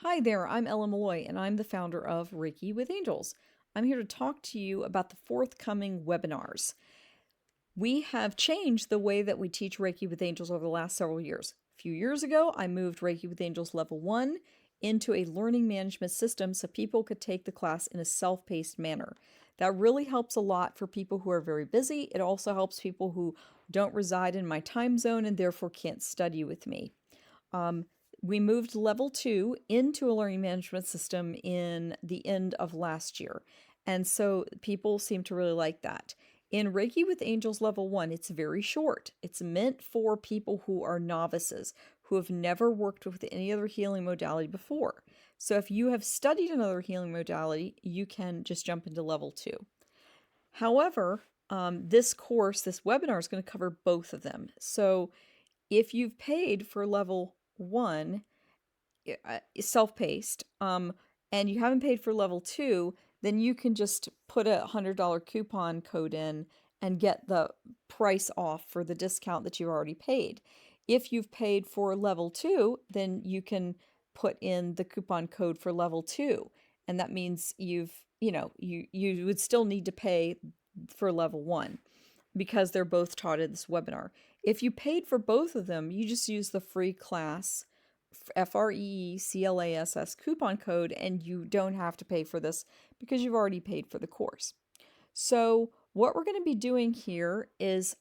Hi there, I'm Ella Malloy, and I'm the founder of Reiki with Angels. I'm here to talk to you about the forthcoming webinars. We have changed the way that we teach Reiki with Angels over the last several years. A few years ago, I moved Reiki with Angels Level 1 into a learning management system so people could take the class in a self-paced manner. That really helps a lot for people who are very busy. It also helps people who don't reside in my time zone and therefore can't study with me. Um, we moved level 2 into a learning management system in the end of last year. And so people seem to really like that. In Reiki with Angels level 1, it's very short. It's meant for people who are novices, who have never worked with any other healing modality before. So if you have studied another healing modality, you can just jump into level 2. However, this webinar is going to cover both of them. So if you've paid for level 1, self-paced, and you haven't paid for level 2, then you can just put a $100 coupon code in and get the price off for the discount that you've already paid. If you've paid for level 2, then you can put in the coupon code for level 2, and that means you would still need to pay for level 1 because they're both taught in this webinar. If you paid for both of them, you just use the free class FREECLASS coupon code, and you don't have to pay for this because you've already paid for the course. So what we're going to be doing here is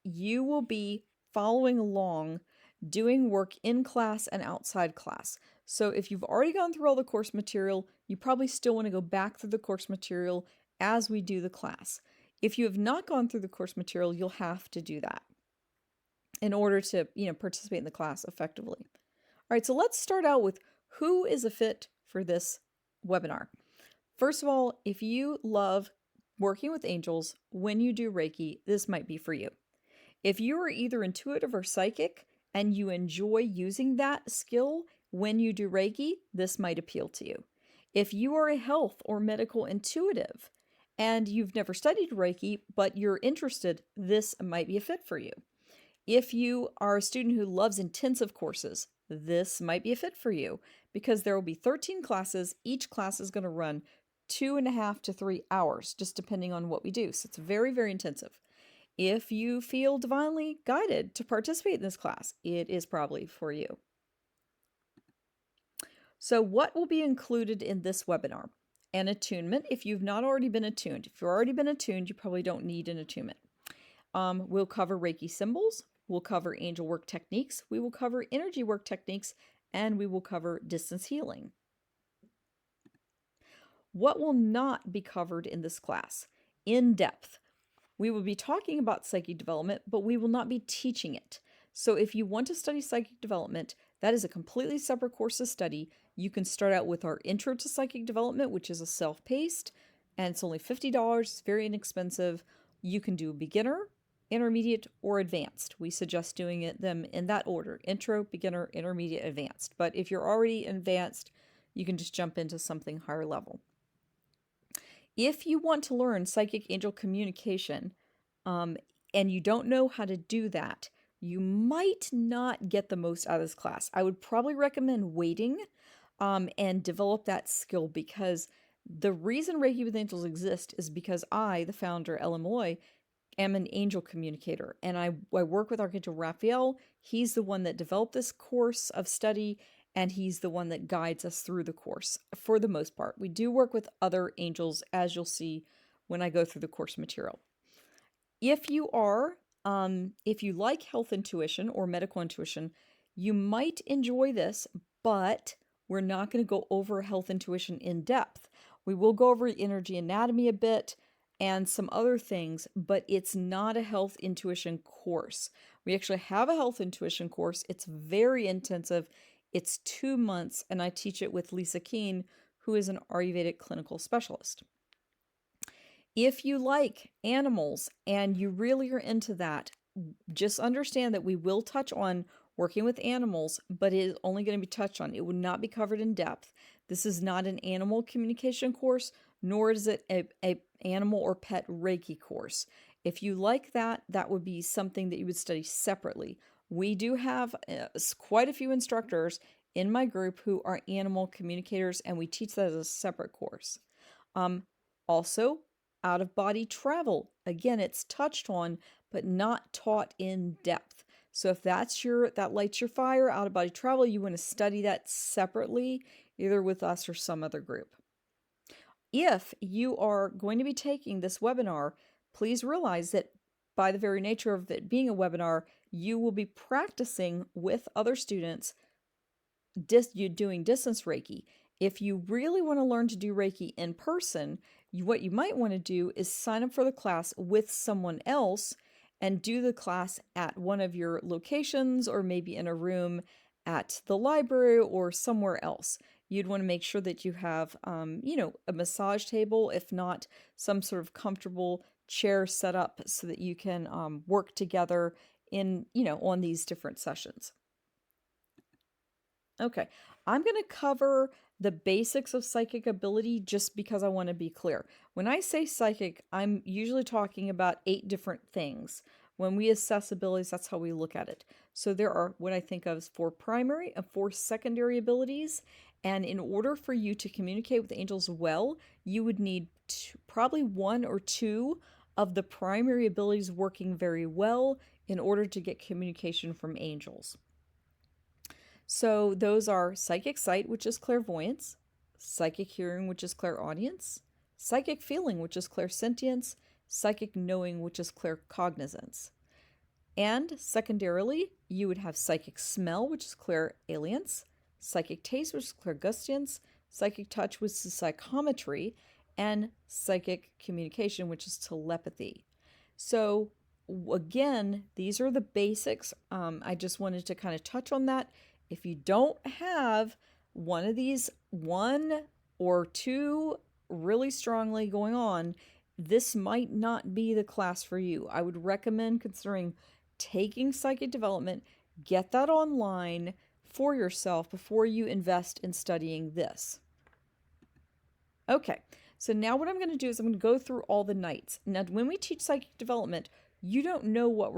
you will be following along doing work in class and outside class. So if you've already gone through all the course material, you probably still want to go back through the course material as we do the class. If you have not gone through the course material, you'll have to do that in order to, participate in the class effectively. All right, so let's start out with who is a fit for this webinar. First of all, if you love working with angels when you do Reiki, this might be for you. If you are either intuitive or psychic and you enjoy using that skill when you do Reiki, this might appeal to you. If you are a health or medical intuitive and you've never studied Reiki, but you're interested, this might be a fit for you. If you are a student who loves intensive courses, this might be a fit for you because there will be 13 classes. Each class is going to run 2.5 to 3 hours, just depending on what we do. So it's very, very intensive. If you feel divinely guided to participate in this class, it is probably for you. So what will be included in this webinar? An attunement if you've not already been attuned. If you've already been attuned, you probably don't need an attunement. We'll cover Reiki symbols. We'll cover angel work techniques. We will cover energy work techniques, and we will cover distance healing. What will not be covered in this class? In depth. We will be talking about psychic development, but we will not be teaching it. So if you want to study psychic development, that is a completely separate course to study. You can start out with our Intro to Psychic Development, which is a self-paced, and it's only $50. It's very inexpensive. You can do beginner, intermediate, or advanced. We suggest doing them in that order: intro, beginner, intermediate, advanced. But if you're already advanced, you can just jump into something higher level. If you want to learn psychic angel communication, and you don't know how to do that, you might not get the most out of this class. I would probably recommend waiting and develop that skill, because the reason Reiki with Angels exists is because I, the founder, Ella Malloy, am an angel communicator, and I work with Archangel Raphael. He's the one that developed this course of study, and he's the one that guides us through the course for the most part. We do work with other angels, as you'll see when I go through the course material. If you like health intuition or medical intuition, you might enjoy this, but we're not going to go over health intuition in depth. We will go over energy anatomy a bit and some other things, but it's not a health intuition course. We actually have a health intuition course. It's very intensive. It's 2 months, and I teach it with Lisa Keen, who is an Ayurvedic clinical specialist. If you like animals and you really are into that, just understand that we will touch on working with animals, but it is only going to be touched on. It would not be covered in depth. This is not an animal communication course, nor is it a animal or pet Reiki course. If you like that, that would be something that you would study separately. We do have quite a few instructors in my group who are animal communicators, and we teach that as a separate course. Also, out of body travel. Again, it's touched on, but not taught in depth. So if that lights your fire, out of body travel, you want to study that separately, either with us or some other group. If you are going to be taking this webinar, please realize that by the very nature of it being a webinar, you will be practicing with other students doing distance Reiki. If you really want to learn to do Reiki in person, what you might want to do is sign up for the class with someone else and do the class at one of your locations, or maybe in a room at the library or somewhere else. You'd want to make sure that you have, a massage table, if not some sort of comfortable chair set up so that you can work together on these different sessions. Okay, I'm going to cover the basics of psychic ability just because I want to be clear. When I say psychic, I'm usually talking about 8 different things. When we assess abilities, that's how we look at it. So there are what I think of as 4 primary and 4 secondary abilities. And in order for you to communicate with angels well, you would need probably 1 or 2 of the primary abilities working very well in order to get communication from angels. So those are psychic sight, which is clairvoyance, psychic hearing, which is clairaudience, psychic feeling, which is clairsentience, psychic knowing, which is claircognizance. And secondarily, you would have psychic smell, which is clairalience, psychic taste, which is clairgustance, psychic touch, which is psychometry, and psychic communication, which is telepathy. So again, these are the basics. I just wanted to kind of touch on that. If you don't have one of these, 1 or 2 really strongly going on, this might not be the class for you. I would recommend considering taking psychic development, get that online for yourself before you invest in studying this. Okay, so now what I'm going to do is I'm going to go through all the nights. Now, when we teach psychic development, you don't know what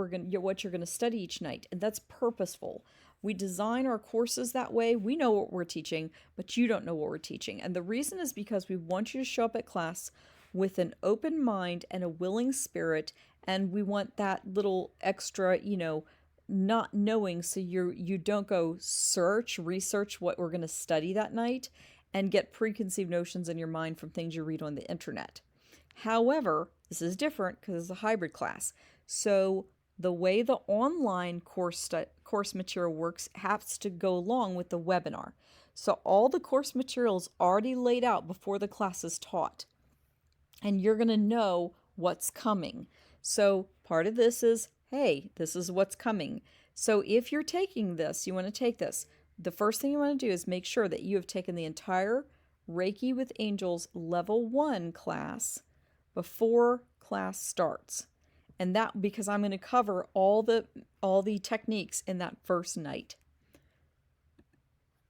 you're going to study each night, and that's purposeful. We design our courses that way. We know what we're teaching, but you don't know what we're teaching. And the reason is because we want you to show up at class with an open mind and a willing spirit, and we want that little extra, not knowing, so you don't go research what we're going to study that night and get preconceived notions in your mind from things you read on the internet. However, this is different because it's a hybrid class. So the way the online course material works has to go along with the webinar. So all the course material is already laid out before the class is taught, and you're going to know what's coming. So part of this is, hey, this is what's coming. So if you're taking this, you want to take this, the first thing you want to do is make sure that you have taken the entire Reiki with Angels Level 1 class before class starts. And that because I'm going to cover all the techniques in that first night.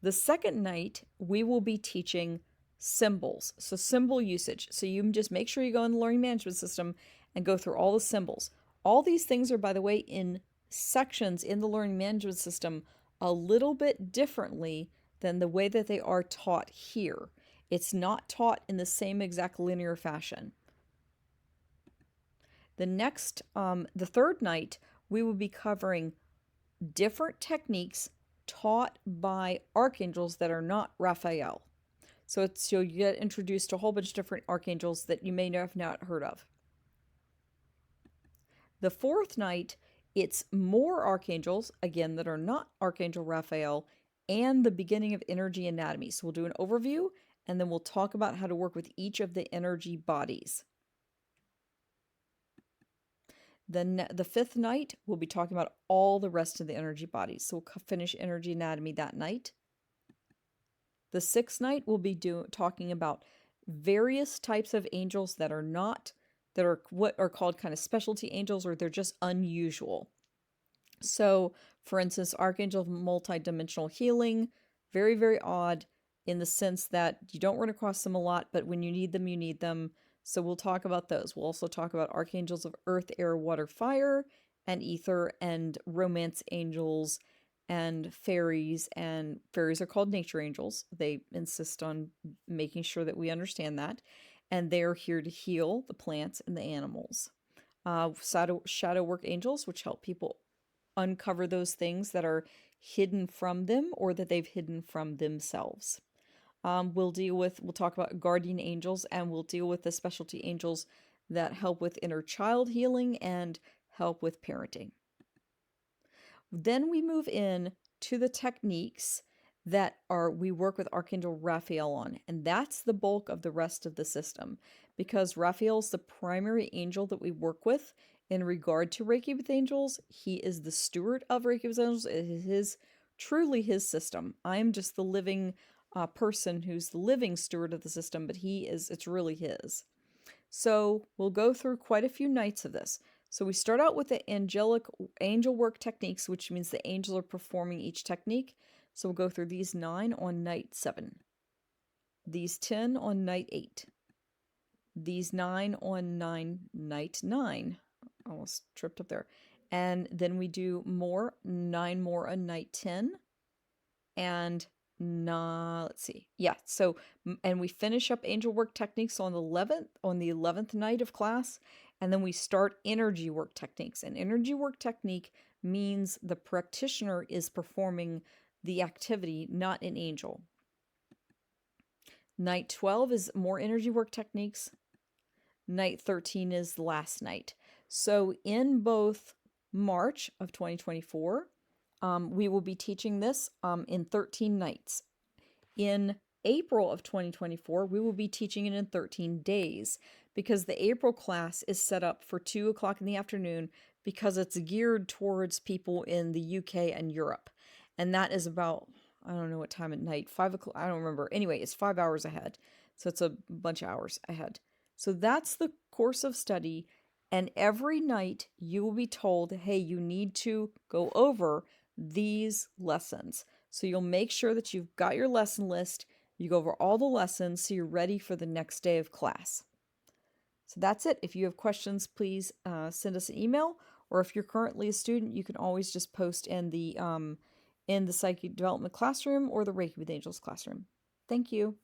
The second night, we will be teaching symbols. So symbol usage. So you just make sure you go in the learning management system and go through all the symbols. All these things are, by the way, in sections in the learning management system a little bit differently than the way that they are taught here. It's not taught in the same exact linear fashion. The third night, we will be covering different techniques taught by archangels that are not Raphael. So you get introduced to a whole bunch of different archangels that you may have not heard of. The fourth night, it's more archangels, again, that are not Archangel Raphael, and the beginning of energy anatomy. So we'll do an overview, and then we'll talk about how to work with each of the energy bodies. Then the fifth night, we'll be talking about all the rest of the energy bodies. So we'll finish energy anatomy that night. The sixth night, we'll be talking about various types of angels that are what are called kind of specialty angels, or they're just unusual. So, for instance, Archangel of Multidimensional Healing, very, very odd in the sense that you don't run across them a lot, but when you need them, you need them. So we'll talk about those. We'll also talk about archangels of earth, air, water, fire, and ether, and romance angels, and fairies are called nature angels. They insist on making sure that we understand that. And they're here to heal the plants and the animals. Shadow work angels, which help people uncover those things that are hidden from them or that they've hidden from themselves. We'll talk about guardian angels, and we'll deal with the specialty angels that help with inner child healing and help with parenting. Then we move in to the techniques that we work with Archangel Raphael on, and that's the bulk of the rest of the system, because Raphael's the primary angel that we work with in regard to Reiki with angels. He is the steward of Reiki with angels. It is truly his system. I'm just the living person who's the living steward of the system, but it's really his. So we'll go through quite a few nights of this. So we start out with the angel work techniques, which means the angels are performing each technique. So we'll go through these 9 on night 7, these 10 on night 8, these 9 on night 9. Almost tripped up there. And then we do 9 more on night 10, and let's see. Yeah, so and we finish up angel work techniques on the 11th night of class, and then we start energy work techniques. And energy work technique means the practitioner is performing the activity, not an angel. Night 12 is more energy work techniques. Night 13 is the last night. So in both March of 2024, we will be teaching this in 13 nights. In April of 2024, we will be teaching it in 13 days, because the April class is set up for 2 o'clock in the afternoon, because it's geared towards people in the UK and Europe. And that is about, I don't know what time at night, 5 o'clock, I don't remember. Anyway, it's 5 hours ahead. So it's a bunch of hours ahead. So that's the course of study. And every night you will be told, hey, you need to go over these lessons. So you'll make sure that you've got your lesson list. You go over all the lessons so you're ready for the next day of class. So that's it. If you have questions, please send us an email. Or if you're currently a student, you can always just post in the Psychic Development classroom or the Reiki with Angels classroom. Thank you.